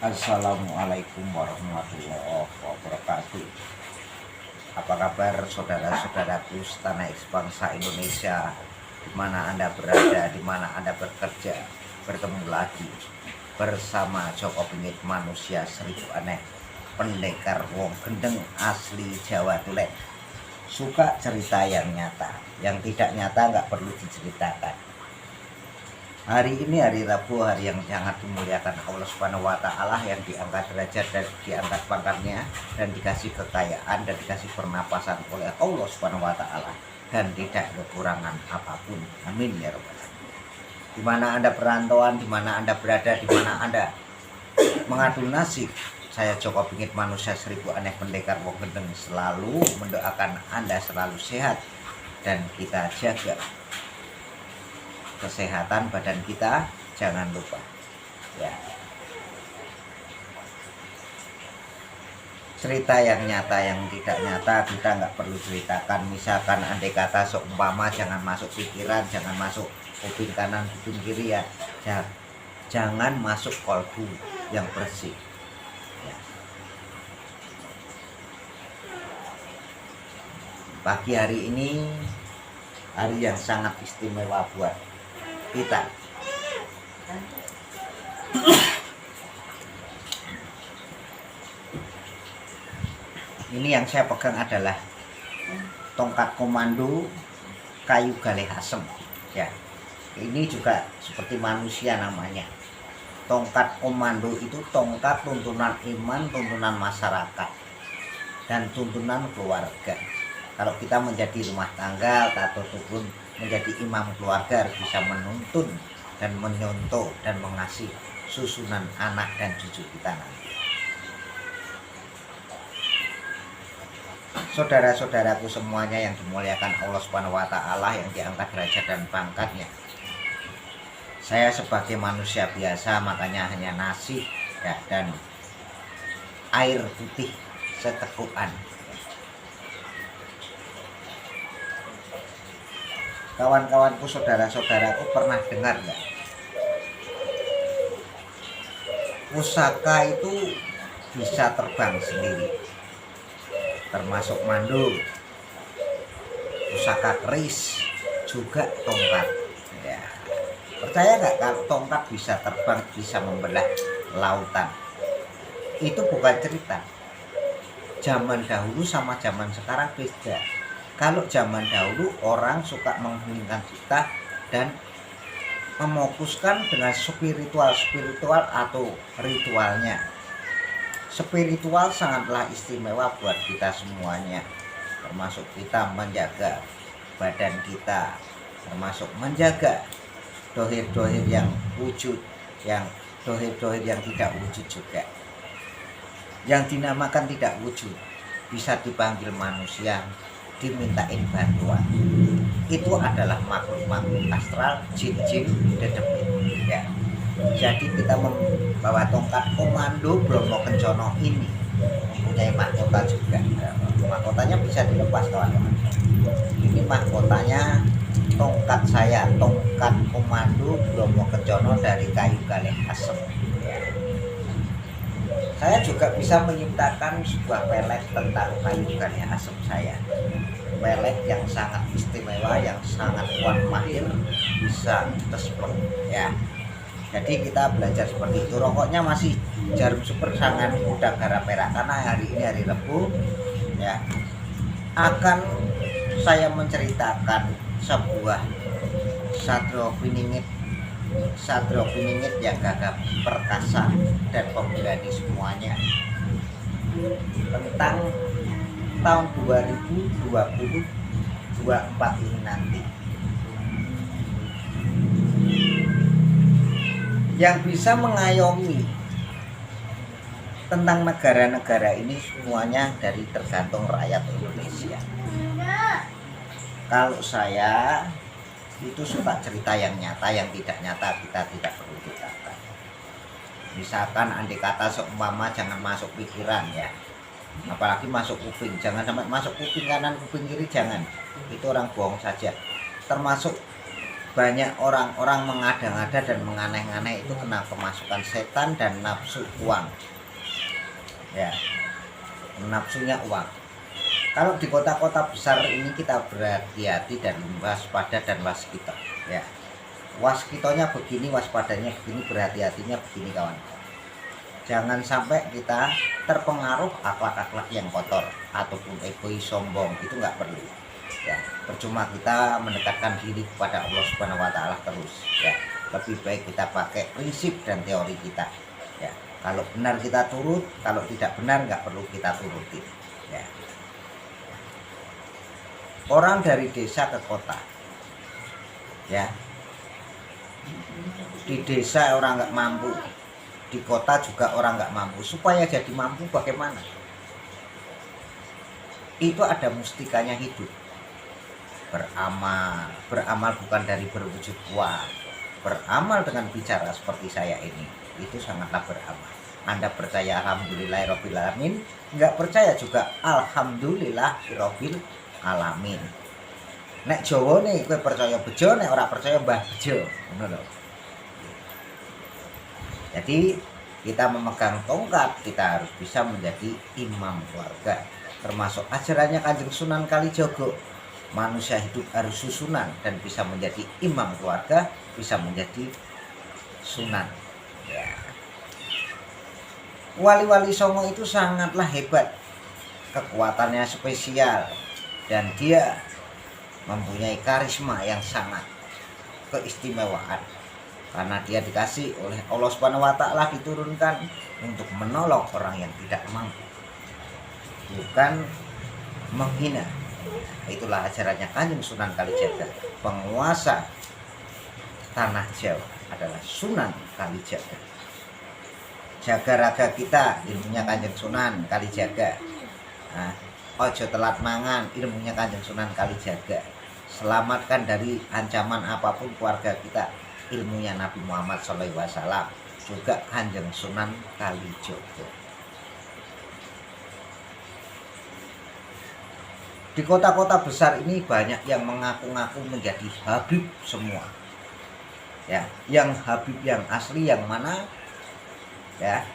Assalamualaikum warahmatullahi wabarakatuh. Apa kabar saudara-saudaraku setanah bangsa Indonesia, di mana Anda berada, di mana Anda bekerja. Bertemu lagi bersama Joko Bingit Manusia Seribu Aneh, pendekar wong gendeng asli Jawa Tulen. Suka cerita yang nyata, yang tidak nyata nggak perlu diceritakan. Hari ini hari Rabu, hari yang sangat dimuliakan Allah Subhanahu wa Ta'ala, yang diangkat derajat dan diangkat pangkatnya dan dikasih kekayaan dan dikasih pernapasan oleh Allah Subhanahu wa Ta'ala, dan tidak kekurangan apapun. Amin ya rabbal alamin. Di mana Anda perantauan, di mana Anda berada, di mana Anda mengadu nasib, saya Joko Bingit Manusia Seribu Aneh, pendekar wong gendeng, selalu mendoakan Anda selalu sehat dan kita jaga kesehatan badan kita, jangan lupa ya. Cerita yang nyata, yang tidak nyata kita nggak perlu ceritakan. Misalkan andai kata seumpama, jangan masuk pikiran, jangan masuk kuping kanan kuping kiri ya, jangan masuk kolbu yang bersih ya. Pagi hari ini hari yang sangat istimewa buat kita. Ini yang saya pegang adalah tongkat komando kayu galih asem ya. Ini juga seperti manusia namanya. Tongkat komando itu tongkat tuntunan iman, tuntunan masyarakat, dan tuntunan keluarga. Kalau kita menjadi rumah tangga atau turun menjadi imam keluarga, harus bisa menuntun dan menyontoh dan mengasihi susunan anak dan cucu kita nanti. Saudara-saudaraku semuanya yang dimuliakan Allah Subhanahu wa Ta'ala, yang diangkat derajat dan pangkatnya. Saya sebagai manusia biasa, makanya hanya nasi ya, dan air putih setekukan. Kawan-kawanku, saudara-saudaraku, pernah dengar nggak? Pusaka itu bisa terbang sendiri, termasuk mandul, pusaka keris, juga tongkat. Ya. Percaya nggak kalau tongkat bisa terbang, bisa membelah lautan? Itu bukan cerita. Zaman dahulu sama zaman sekarang beda. Kalau zaman dahulu orang suka menghulingkan kita dan memokuskan dengan spiritual atau ritualnya. Spiritual sangatlah istimewa buat kita semuanya, termasuk kita menjaga badan kita, termasuk menjaga dohir-dohir yang wujud, yang dohir-dohir yang tidak wujud juga. Yang dinamakan tidak wujud bisa dipanggil manusia, dimintain bantuan, itu adalah makhluk-makhluk astral, jin-jin, dedemit ya. Jadi kita membawa tongkat komando Bromo Kencono ini mempunyai mahkota juga. Mahkotanya bisa dilepas kawan-kawan. Ini mahkotanya tongkat saya, tongkat komando Bromo Kencono dari kayu galih asem ya. Saya juga bisa menciptakan sebuah pelet tentang kayu galih asem saya. Pelet yang sangat istimewa, yang sangat kuat mahir, bisa tespleng ya. Jadi kita belajar seperti itu. Rokoknya masih jarum super sangan udang garam merah, karena hari ini hari Rabu ya. Akan saya menceritakan sebuah satrio piningit yang gagah perkasa dan pemberani semuanya, tentang tahun 2024 ini nanti, yang bisa mengayomi tentang negara-negara ini semuanya dari tergantung rakyat Indonesia. Kalau saya itu suka cerita yang nyata, yang tidak nyata kita tidak perlu ceritakan. Misalkan andai kata seumpama, jangan masuk pikiran ya, apalagi masuk kuping, jangan sampai masuk kuping kanan kuping kiri, jangan, itu orang bohong saja. Termasuk banyak orang-orang mengada-ngada dan menganeh-aneh itu kena kemasukan setan dan nafsu uang. Ya, nafsunya uang. Kalau di kota-kota besar ini kita berhati-hati dan waspada dan waskita. Ya, waskitonya begini, waspadanya begini, berhati-hatinya begini kawan. Jangan sampai kita terpengaruh akhlak-akhlak yang kotor ataupun egois, sombong, itu nggak perlu. Ya, percuma kita mendekatkan diri kepada Allah Subhanahu wa taala terus. Ya, lebih baik kita pakai prinsip dan teori kita. Ya, kalau benar kita turut, kalau tidak benar nggak perlu kita turutin. Ya. Orang dari desa ke kota. Ya. Di desa orang nggak mampu, di kota juga orang nggak mampu. Supaya jadi mampu bagaimana? Itu ada mustikanya hidup. Beramal bukan dari berwujud kuat. Beramal dengan bicara seperti saya ini, itu sangatlah beramal. Anda percaya alhamdulillahirabbil alamin, nggak percaya juga alhamdulillahirabbil alamin. Nek Jawa nih, kowe percaya bejo, nek ora percaya mbah bejo, ngono lho. Jadi kita memegang tongkat, kita harus bisa menjadi imam keluarga. Termasuk ajarannya Kanjeng Sunan Kalijaga. Manusia hidup harus susunan dan bisa menjadi imam keluarga, bisa menjadi sunan. Ya. Wali-wali Songo itu sangatlah hebat, kekuatannya spesial, dan dia mempunyai karisma yang sangat keistimewaan. Karena dia dikasih oleh Allah Subhanahu wa taala, diturunkan untuk menolong orang yang tidak mampu, bukan menghina. Itulah ajarannya Kanjeng Sunan Kalijaga. Penguasa tanah Jawa adalah Sunan Kalijaga. Jaga raga kita, ilmunya Kanjeng Sunan Kalijaga. Nah, ojo telat mangan, ilmunya Kanjeng Sunan Kalijaga. Selamatkan dari ancaman apapun keluarga kita, ilmunya Nabi Muhammad SAW, juga Kanjeng Sunan Kalijaga. Di kota-kota besar ini banyak yang mengaku-ngaku menjadi Habib semua. Ya, yang Habib yang asli yang mana? Ya,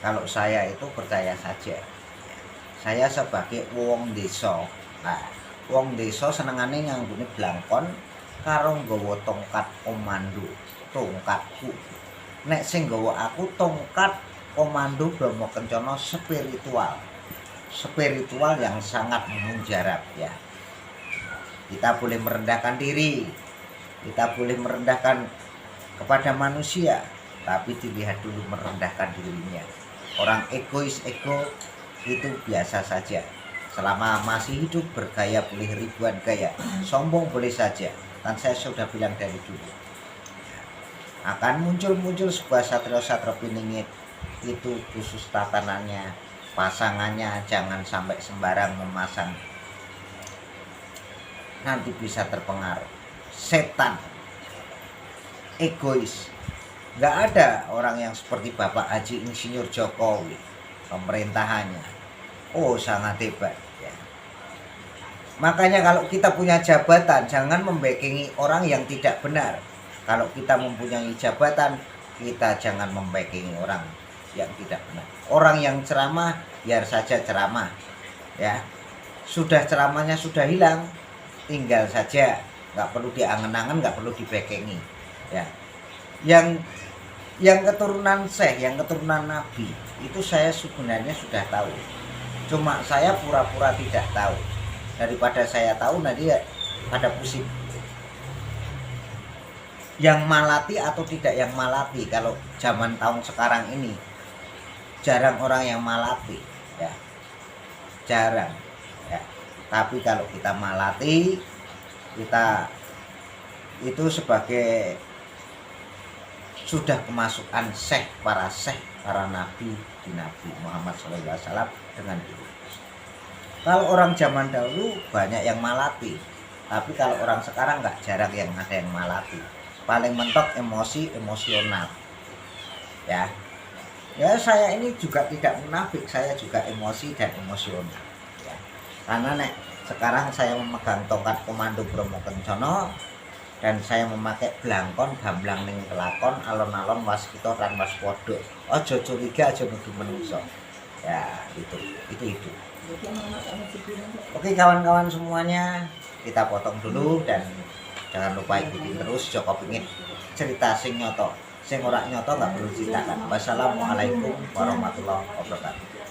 kalau saya itu percaya saja. Saya sebagai wong desa. Nah, wong desa senengane nganggone blangkon karo nggawa tongkat komando, tongkatku. Nek sing nggawa aku tongkat komando Bromo Kencana spiritual yang sangat memujarab. Ya, kita boleh merendahkan diri, kita boleh merendahkan kepada manusia, tapi dilihat dulu merendahkan dirinya. Orang egois itu biasa saja. Selama masih hidup, bergaya boleh ribuan gaya, sombong boleh saja. Dan saya sudah bilang dari dulu, akan muncul sebuah satria piningit, itu khusus tatanannya, pasangannya jangan sampai sembarang memasang, nanti bisa terpengaruh. Setan, egois. Nggak ada orang yang seperti Bapak Haji Insinyur Jokowi, pemerintahannya sangat hebat. Ya. Makanya kalau kita punya jabatan, jangan membackingi orang yang tidak benar. Kalau kita mempunyai jabatan, kita jangan membackingi orang yang tidak benar. Orang yang ceramah, biar saja ceramah. Ya, sudah ceramahnya sudah hilang, tinggal saja, nggak perlu diangen-angen, nggak perlu dibackingi. Ya, yang keturunan Syekh, yang keturunan Nabi, itu saya sebenarnya sudah tahu. Cuma saya pura-pura tidak tahu. Daripada saya tahu, nanti ada pusing. Yang malati atau tidak yang malati, kalau zaman tahun sekarang ini jarang orang yang malati, ya, jarang. Ya. Tapi kalau kita malati, kita itu sebagai sudah kemasukan syekh, para nabi di Nabi Muhammad SAW dengan itu. Kalau orang zaman dahulu banyak yang malati, tapi kalau orang sekarang jarang yang ada yang malati. Paling mentok emosional. Ya, saya ini juga tidak munafik, saya juga emosi dan emosional. Ya. Karena sekarang saya memegang tongkat komando Bromo Kencana, dan saya memakai blangkon gamblang ning kelakon alon-alon waskita lan waspada. Aja curiga, aja nuduh menungso. Ya, itu. Oke kawan-kawan semuanya, kita potong dulu dan jangan lupa ikuti terus Joko pingin cerita sing nyoto. Sing ora nyoto nggak perlu ceritakan. Wassalamualaikum warahmatullahi wabarakatuh.